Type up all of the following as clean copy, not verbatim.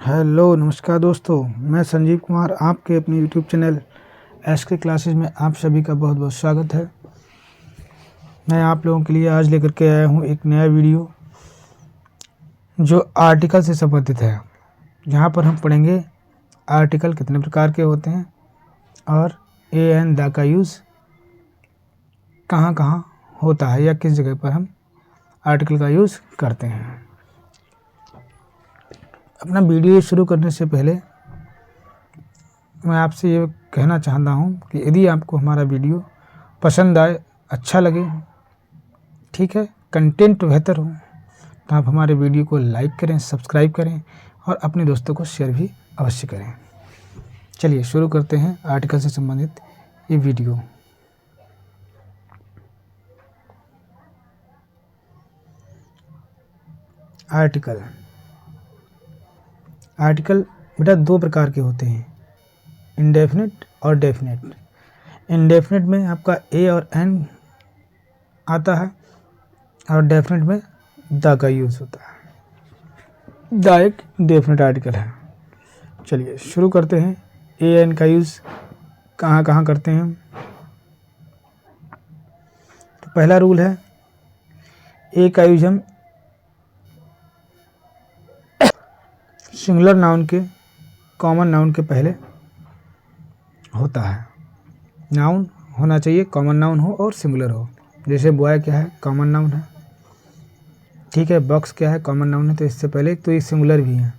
Hello नमस्कार दोस्तों, मैं संजीव कुमार आपके अपने यूट्यूब चैनल एसके क्लासेस में आप सभी का बहुत बहुत स्वागत है। मैं आप लोगों के लिए आज लेकर के आया हूं एक नया वीडियो जो आर्टिकल से संबंधित है। यहाँ पर हम पढ़ेंगे आर्टिकल कितने प्रकार के होते हैं और ए एंड द का यूज़ कहाँ कहाँ होता है या किस जगह पर हम आर्टिकल का यूज़ करते हैं। अपना वीडियो शुरू करने से पहले मैं आपसे ये कहना चाहता हूँ कि यदि आपको हमारा वीडियो पसंद आए, अच्छा लगे, ठीक है, कंटेंट बेहतर हो, तो आप हमारे वीडियो को लाइक करें, सब्सक्राइब करें और अपने दोस्तों को शेयर भी अवश्य करें। चलिए शुरू करते हैं आर्टिकल से संबंधित ये वीडियो। आर्टिकल बेटा दो प्रकार के होते हैं, इंडेफिनिट और डेफिनिट। इंडेफिनिट में आपका ए और एन आता है और डेफिनिट में द का यूज़ होता है। द एक डेफिनिट आर्टिकल है। चलिए शुरू करते हैं। ए एन का यूज़ कहाँ कहाँ करते हैं। तो पहला रूल है, ए का यूज़ हम सिंगुलर नाउन के कॉमन नाउन के पहले होता है। नाउन होना चाहिए, कॉमन नाउन हो और सिंगुलर हो। जैसे बॉय क्या है, कॉमन नाउन है, ठीक है। बॉक्स क्या है, कॉमन नाउन है, तो इससे पहले तो ये सिंगुलर भी है।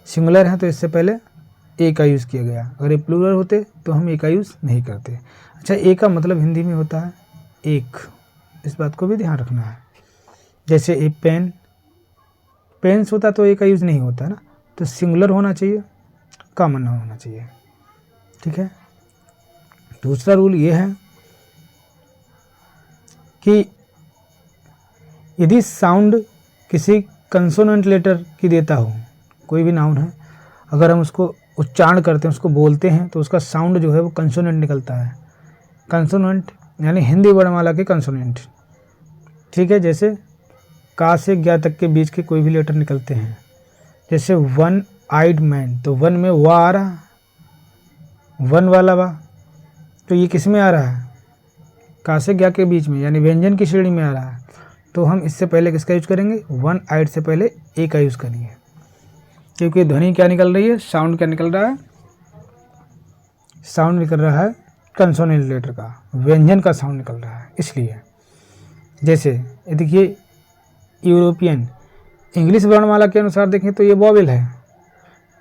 सिंगुलर है तो इससे पहले ए का यूज़ किया गया। अगर ये प्लूरल होते तो हम ए का यूज़ नहीं करते। अच्छा, ए का मतलब हिंदी में होता है एक, इस बात को भी ध्यान रखना है। जैसे ए पेन, पेन्स होता तो ए का यूज़ नहीं होता ना, तो सिंगुलर होना चाहिए, कॉमन नाउन होना चाहिए, ठीक है। दूसरा रूल ये है कि यदि साउंड किसी कंसोनेंट लेटर की देता हो, कोई भी नाउन है, अगर हम उसको उच्चारण करते हैं, उसको बोलते हैं, तो उसका साउंड जो है वो कंसोनेंट निकलता है। कंसोनेंट यानी हिंदी वर्णमाला के कंसोनेंट, ठीक है। जैसे का से ज्ञा तक के बीच के कोई भी लेटर निकलते हैं। जैसे वन आइड मैन, तो वन में वा आ रहा, वन वाला वा, तो ये किस में आ रहा है, का से ज्ञा के बीच में, यानी व्यंजन की श्रेणी में आ रहा है। तो हम इससे पहले किसका यूज़ करेंगे, वन आइड से पहले ए का यूज़ करेंगे, क्योंकि ध्वनि क्या निकल रही है, साउंड क्या निकल रहा है, साउंड निकल रहा है कंसोनेंट लेटर का, व्यंजन का साउंड निकल रहा है, इसलिए। जैसे ये देखिए, यूरोपियन, इंग्लिश वर्णमाला के अनुसार देखें तो ये वॉवेल है,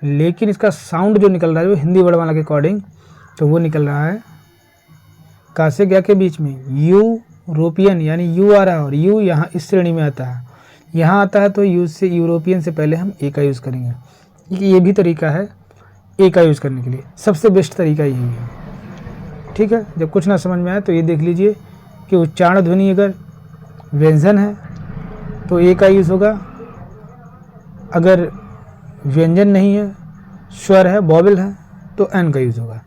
लेकिन इसका साउंड जो निकल रहा है वो हिंदी वर्णमाला के अकॉर्डिंग, तो वो निकल रहा है का से ज्ञा के बीच में यूरोपियन, यानी यू आ रहा है और यू यहाँ इस श्रेणी में आता है, यहाँ आता है, तो यूज से यूरोपियन से पहले हम ए का यूज़ करेंगे। ये भी तरीका है ए का यूज़ करने के लिए, सबसे बेस्ट तरीका यही है, ठीक है। जब कुछ ना समझ में आए तो ये देख लीजिए कि उच्चारण ध्वनि अगर व्यंजन है तो ए का यूज़ होगा, अगर व्यंजन नहीं है, स्वर है, वॉवेल है, तो एन का यूज़ होगा।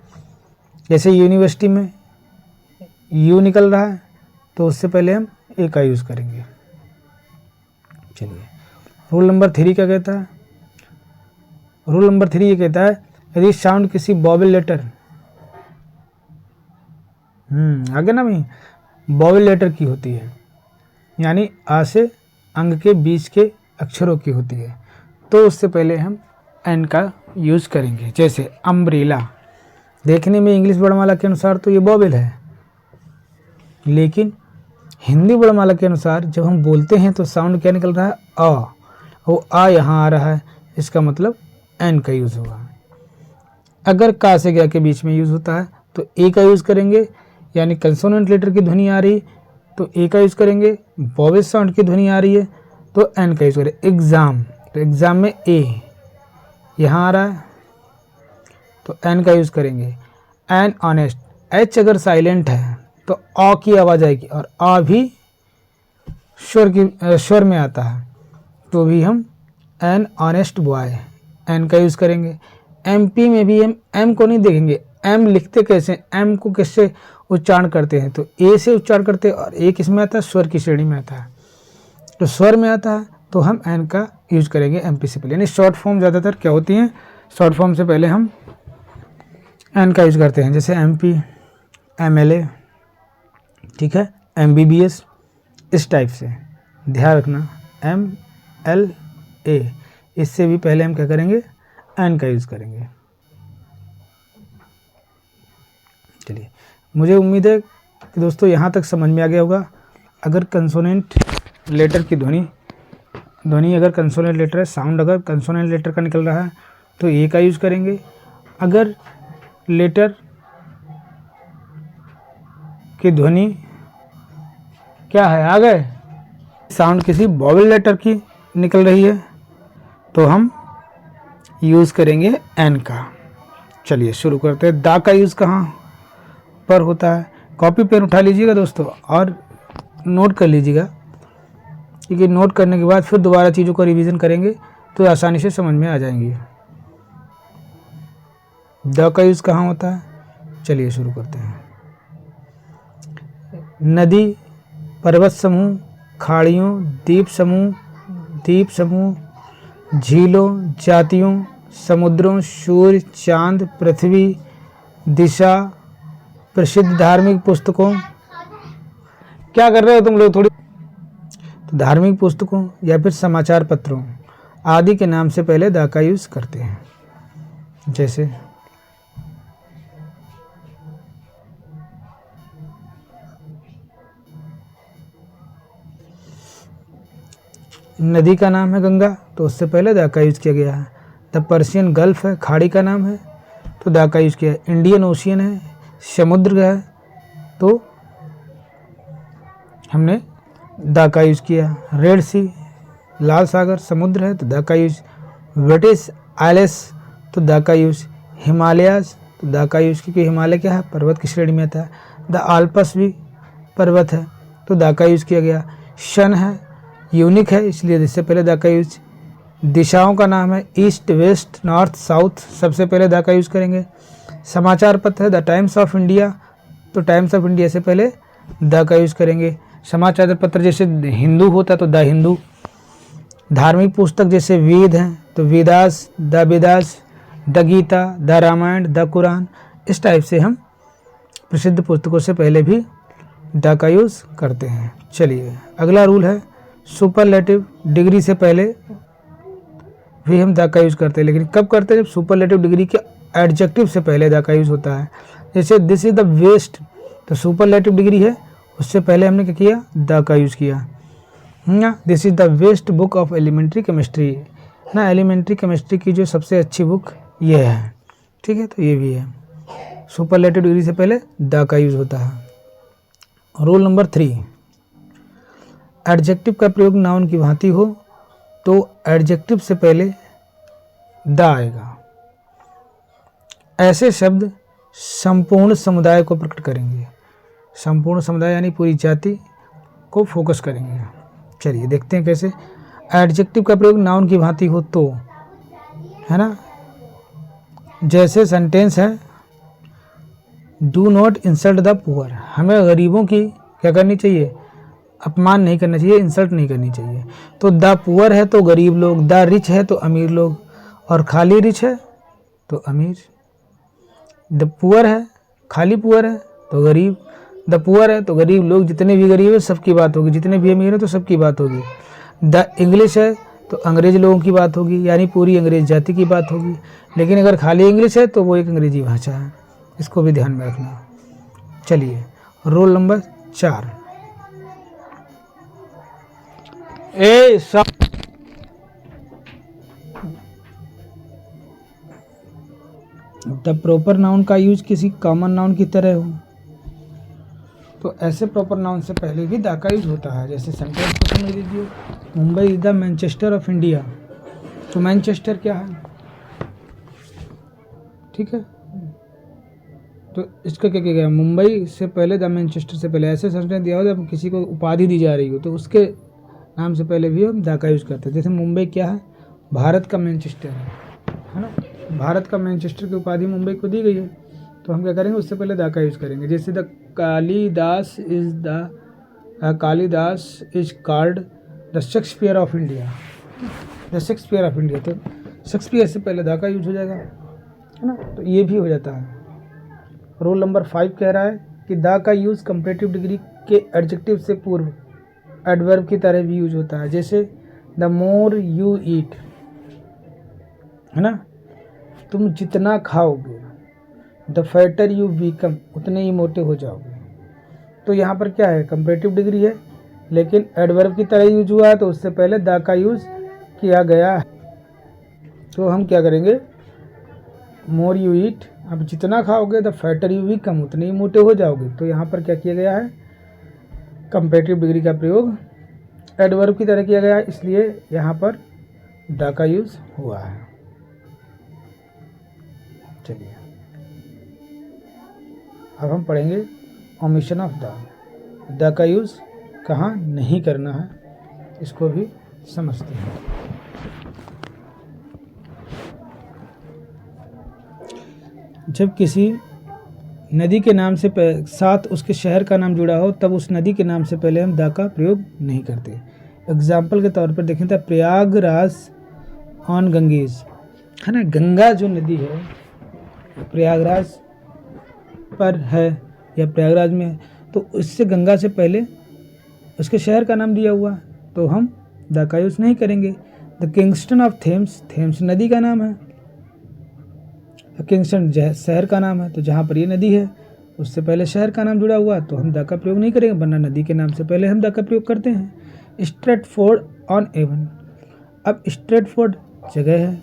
जैसे यूनिवर्सिटी में यू निकल रहा है तो उससे पहले हम ए का यूज़ करेंगे। चलिए रूल नंबर 3 क्या कहता है। रूल नंबर 3 ये कहता है, यदि साउंड किसी वॉवेल लेटर, आगे ना भाई, वॉवेल लेटर की होती है, यानी आ से अंग के बीच के अक्षरों की होती है, तो उससे पहले हम एन का यूज़ करेंगे। जैसे अम्ब्रेला, देखने में इंग्लिश वर्णमाला के अनुसार तो ये वॉवेल है, लेकिन हिंदी वर्णमाला के अनुसार जब हम बोलते हैं तो साउंड क्या निकल रहा है, आ, वो आ यहाँ आ रहा है, इसका मतलब एन का यूज़ होगा। अगर का से ज्ञा के बीच में यूज़ होता है तो ए का यूज़ करेंगे, यानी कंसोनेंट लेटर की ध्वनि आ रही तो ए का यूज़ करेंगे, वॉवेल साउंड की ध्वनि आ रही है तो एन का यूज़ करें। एग्ज़ाम, तो एग्ज़ाम में ए यहाँ आ रहा है तो एन का यूज़ करेंगे। एन ऑनेस्ट, एच अगर साइलेंट है तो आ की आवाज़ आएगी और आ भी स्वर में आता है, तो भी हम एन ऑनेस्ट बॉय, एन का यूज़ करेंगे। एमपी में भी हम एम को नहीं देखेंगे, एम लिखते कैसे, एम को कैसे उच्चारण करते हैं, तो ए से उच्चारण करते हैं और ए किस में आता है, स्वर की श्रेणी में आता है, तो स्वर में आता है तो हम एन का यूज करेंगे MP से पहले। यानी शॉर्ट फॉर्म ज़्यादातर क्या होती हैं, शॉर्ट फॉर्म से पहले हम N का यूज करते हैं, जैसे MP, MLA, ठीक है, MBBS, इस टाइप से ध्यान रखना। MLA, इससे भी पहले हम क्या करेंगे, N का यूज़ करेंगे। चलिए, मुझे उम्मीद है कि दोस्तों यहाँ तक समझ में आ गया होगा। अगर कंसोनेंट लेटर की ध्वनि अगर कंसोनेंट लेटर है, साउंड अगर कंसोनेंट लेटर का निकल रहा है तो ए का यूज़ करेंगे। अगर लेटर की ध्वनि क्या है, आ गए, साउंड किसी वॉवेल लेटर की निकल रही है तो हम यूज़ करेंगे एन का। चलिए शुरू करते हैं। दा का यूज़ कहाँ पर होता है, कॉपी पेन उठा लीजिएगा दोस्तों और नोट कर लीजिएगा, क्योंकि नोट करने के बाद फिर दोबारा चीज़ों को रिवीजन करेंगे तो आसानी से समझ में आ जाएंगी। द का यूज़ कहाँ होता है, चलिए शुरू करते हैं। नदी, पर्वत समूह, खाड़ियों, द्वीप समूह, झीलों, जातियों, समुद्रों, सूर्य, चांद, पृथ्वी, दिशा, प्रसिद्ध धार्मिक पुस्तकों, क्या कर रहे हो तुम लोग, थोड़ी तो धार्मिक पुस्तकों या फिर समाचार पत्रों आदि के नाम से पहले दा का यूज़ करते हैं। जैसे नदी का नाम है गंगा तो उससे पहले दा का यूज़ किया गया है। द पर्शियन गल्फ है, खाड़ी का नाम है तो दा का यूज़ किया है। इंडियन ओशियन है, समुद्र है तो हमने दा का यूज़ किया। रेड सी, लाल सागर, समुद्र है तो दा का यूज़। ब्रिटिश आइलैंड्स तो दा का यूज़। हिमालयाज तो दा का यूज़, क्योंकि हिमालय क्या है, पर्वत की श्रेणी में आता है। द आल्प्स भी पर्वत है तो दा का यूज़ किया गया। शन है, यूनिक है इसलिए इससे पहले दा का यूज़। दिशाओं का नाम है ईस्ट, वेस्ट, नॉर्थ, साउथ, सबसे पहले दा का यूज़ करेंगे। समाचार पत्र है द टाइम्स ऑफ इंडिया तो टाइम्स ऑफ इंडिया से पहले द का यूज़ करेंगे। समाचार पत्र जैसे हिंदू होता तो द हिंदू। धार्मिक पुस्तक जैसे वेद हैं तो Vedas, the Vedas, the Gita, the Ramayana, the Quran, इस टाइप से हम प्रसिद्ध पुस्तकों से पहले भी द का यूज़ करते हैं। चलिए अगला रूल है सुपरलेटिव, डिग्री से पहले भी हम द का यूज़ करते हैं, लेकिन कब करते हैं, जब सुपरलेटिव डिग्री के एडजेक्टिव से पहले द का यूज़ होता है। जैसे दिस इज़ द बेस्ट तो सुपरलेटिव डिग्री है, उससे पहले हमने क्या किया, द का यूज़ किया ना। This is the best book of elementary chemistry ना, एलिमेंट्री केमिस्ट्री की जो सबसे अच्छी बुक ये है, ठीक है, तो ये भी है। सुपरलेटिव डिग्री से पहले द का यूज़ होता है। रूल नंबर 3, एडजेक्टिव का प्रयोग नाउन की भांति हो तो एडजेक्टिव से पहले द आएगा। ऐसे शब्द संपूर्ण समुदाय को प्रकट करेंगे। संपूर्ण समुदाय यानी पूरी जाति को फोकस करेंगे। चलिए देखते हैं कैसे। एडजेक्टिव का प्रयोग नाउन की भांति हो तो, है ना, जैसे सेंटेंस है do not insult the poor, हमें गरीबों की क्या करनी चाहिए, अपमान नहीं करना चाहिए, इंसल्ट नहीं करनी चाहिए। तो द पुअर है तो गरीब लोग, द रिच है तो अमीर लोग, और खाली रिच है तो अमीर। द पुअर है, खाली पुअर है तो गरीब, द पुअर है तो गरीब लोग, जितने भी गरीब है सबकी बात होगी, जितने भी अमीर है तो सबकी बात होगी। द इंग्लिश है तो अंग्रेज लोगों की बात होगी, यानी पूरी अंग्रेज जाति की बात होगी। लेकिन अगर खाली इंग्लिश है तो वो एक अंग्रेजी भाषा है, इसको भी ध्यान में रखना। चलिए roll number 4, the proper noun का यूज किसी कॉमन नाउन की तरह हो तो ऐसे प्रॉपर नाउन से पहले भी द का यूज होता है। जैसे सेंटेंस को समझ लीजिए, Mumbai is the Manchester of India तो मैनचेस्टर क्या है, ठीक है, तो इसका क्या किया गया, मुंबई से पहले द मैनचेस्टर से पहले। ऐसे सेंटेंस दिया हो जब किसी को उपाधि दी जा रही हो तो उसके नाम से पहले भी हम द का यूज़ करते हैं। जैसे मुंबई क्या है, भारत का मैनचेस्टर है ना, भारत का मैनचेस्टर की उपाधि मुंबई को दी गई है तो हम क्या करेंगे, उससे पहले द का यूज़ करेंगे। जैसे the Kalidas is called the Shakespeare of India the Shakespeare of India, तो शेक्सपियर से पहले द का यूज हो जाएगा, है ना, तो ये भी हो जाता है। रूल नंबर 5 कह रहा है कि द का यूज कंपैरेटिव डिग्री के एडजेक्टिव से पूर्व एडवर्ब की तरह भी यूज होता है, जैसे द मोर यू ईट, है ना, तुम जितना खाओगे, द फैटर यू बिकम, उतने ही मोटे हो जाओगे। तो यहाँ पर क्या है, कंपैरेटिव डिग्री है लेकिन एडवर्ब की तरह यूज हुआ है, तो उससे पहले द का यूज किया गया है। तो हम क्या करेंगे, मोर यू ईट, आप जितना खाओगे, द फैटर यू बिकम, उतने ही मोटे हो जाओगे। तो यहाँ पर क्या किया गया है, कंपैरेटिव डिग्री का प्रयोग एडवर्ब की तरह किया गया है, इसलिए यहाँ पर द का यूज हुआ है। चलिए अब हम पढ़ेंगे ओमिशन ऑफ द का यूज कहाँ नहीं करना है, इसको भी समझते हैं। जब किसी नदी के नाम से साथ उसके शहर का नाम जुड़ा हो, तब उस नदी के नाम से पहले हम द का प्रयोग नहीं करते। एग्जाम्पल के तौर पर देखें तो प्रयागराज ऑन गंगेज, है ना, गंगा जो नदी है प्रयागराज पर है या प्रयागराज में है, तो इससे गंगा से पहले उसके शहर का नाम दिया हुआ, तो हम द का यूज नहीं करेंगे। The Kingston of Thames, Thames नदी का नाम है, किंगस्टन शहर का नाम है, तो जहाँ पर ये नदी है उससे पहले शहर का नाम जुड़ा हुआ, तो हम द का प्रयोग नहीं करेंगे, वरना नदी के नाम से पहले हम द का प्रयोग करते हैं। स्ट्रेटफोर्ड ऑन एवन, अब स्ट्रेटफोर्ड जगह है,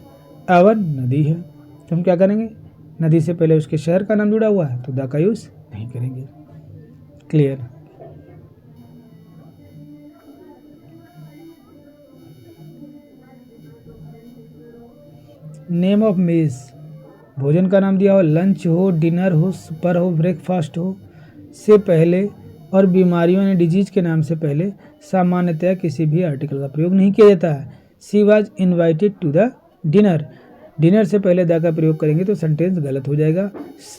एवन नदी है, तो हम क्या करेंगे, नदी से पहले उसके शहर का नाम जुड़ा हुआ है, तो द का यूज नहीं करेंगे। क्लियर। नेम ऑफ मेज, भोजन का नाम दिया हो, लंच हो, डिनर हो, सुपर हो, ब्रेकफास्ट हो से पहले और बीमारियों या डिजीज के नाम से पहले सामान्यतया किसी भी आर्टिकल का प्रयोग नहीं किया जाता है। She was invited to the dinner, dinner से पहले द का प्रयोग करेंगे तो सेंटेंस गलत हो जाएगा।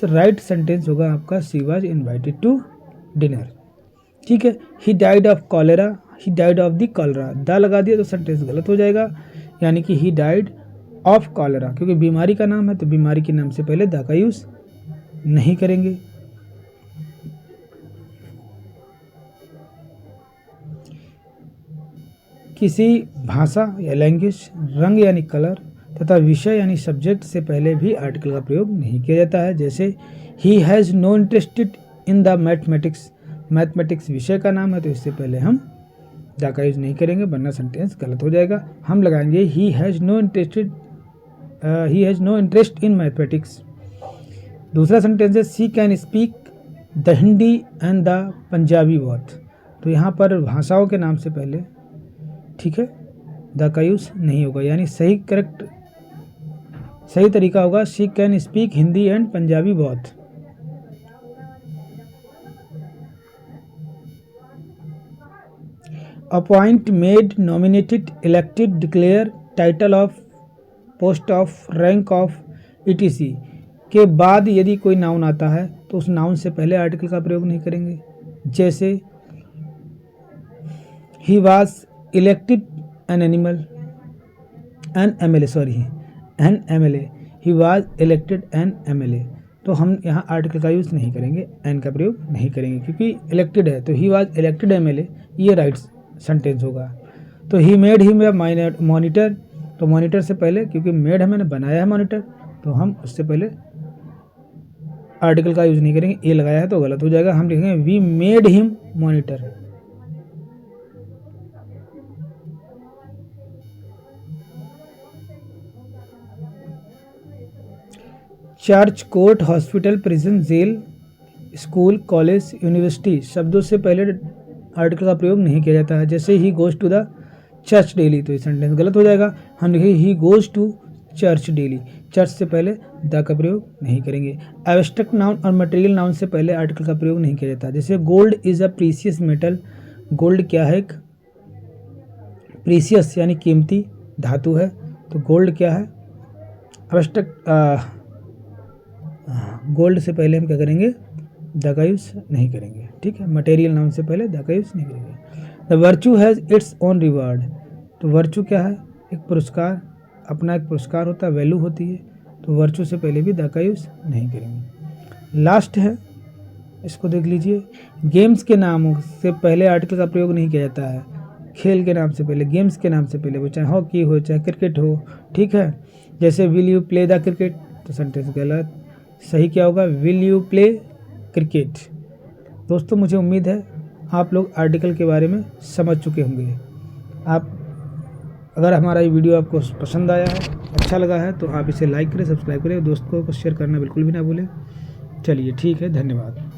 राइट सेंटेंस होगा आपका she was invited to dinner, ठीक है। He died of cholera, he died of the cholera, the लगा दिया तो सेंटेंस गलत हो जाएगा, यानी कि ही डाइड ऑफ कॉलेरा, क्योंकि बीमारी का नाम है तो बीमारी के नाम से पहले द का यूज नहीं करेंगे। किसी भाषा या लैंग्वेज, रंग यानी कलर तथा विषय यानी सब्जेक्ट से पहले भी आर्टिकल का प्रयोग नहीं किया जाता है, जैसे he has no interested in the mathematics, mathematics विषय का नाम है तो इससे पहले हम द का यूज नहीं करेंगे, वरना सेंटेंस गलत हो जाएगा। हम लगाएंगे he has no interest in mathematics. दूसरा सेंटेंस है she can speak the Hindi and the Punjabi both, तो यहाँ पर भाषाओं के नाम से पहले, ठीक है, द का यूज नहीं होगा, यानी सही तरीका होगा she can speak Hindi and Punjabi both. Appoint, made, nominated, elected, declare, title of, post of, rank of, etc के बाद यदि कोई नाउन आता है तो उस नाउन से पहले आर्टिकल का प्रयोग नहीं करेंगे, जैसे he was elected an animal, an MLA, he was elected an MLA, तो हम यहाँ आर्टिकल का यूज़ नहीं करेंगे, एन का प्रयोग नहीं करेंगे, क्योंकि इलेक्टेड है तो ही वाज इलेक्टेड MLA, ये राइट सेंटेंस होगा। तो he made him A monitor, तो मॉनिटर से पहले, क्योंकि मेड है मैंने बनाया है मॉनिटर, तो हम उससे पहले आर्टिकल का यूज़ नहीं करेंगे, ए लगाया है तो गलत हो जाएगा, हम लिखेंगे we made him monitor. Church, court, hospital, prison, jail, school, college, university शब्दों से पहले आर्टिकल का प्रयोग नहीं किया जाता है, जैसे he goes to the church daily, तो ये सेंटेंस गलत हो जाएगा, हम लिखेंगे he goes to church daily, church से पहले द का प्रयोग नहीं करेंगे। एब्स्ट्रैक्ट नाउन और मटेरियल नाउन से पहले आर्टिकल का प्रयोग नहीं किया जाता, जैसे gold is a precious metal, gold क्या है, एक प्रीशियस यानी कीमती धातु है, तो गोल्ड क्या है, एब्स्ट्रैक्ट गोल्ड से पहले हम क्या करेंगे, द का यूज़ नहीं करेंगे, ठीक है। मटेरियल नाउन से पहले द का यूज़ नहीं करेंगे। The virtue has its own reward, तो वर्चू क्या है, एक पुरस्कार, अपना एक पुरस्कार होता है, वैल्यू होती है, तो वर्चू से पहले भी द का यूज़ नहीं करेंगे। लास्ट है, इसको देख लीजिए। गेम्स के नाम से पहले आर्टिकल का प्रयोग नहीं किया जाता है। खेल के नाम से पहले, गेम्स के नाम से पहले, वो चाहे हॉकी हो चाहे क्रिकेट हो, ठीक है। जैसे will you play the cricket, तो सेंटेंस गलत, सही क्या होगा, विल यू प्ले क्रिकेट। दोस्तों मुझे उम्मीद है आप लोग आर्टिकल के बारे में समझ चुके होंगे। आप अगर हमारा ये वीडियो आपको पसंद आया है, अच्छा लगा है, तो आप इसे लाइक करें, सब्सक्राइब करें, दोस्तों को शेयर करना बिल्कुल भी ना भूलें। चलिए ठीक है, धन्यवाद।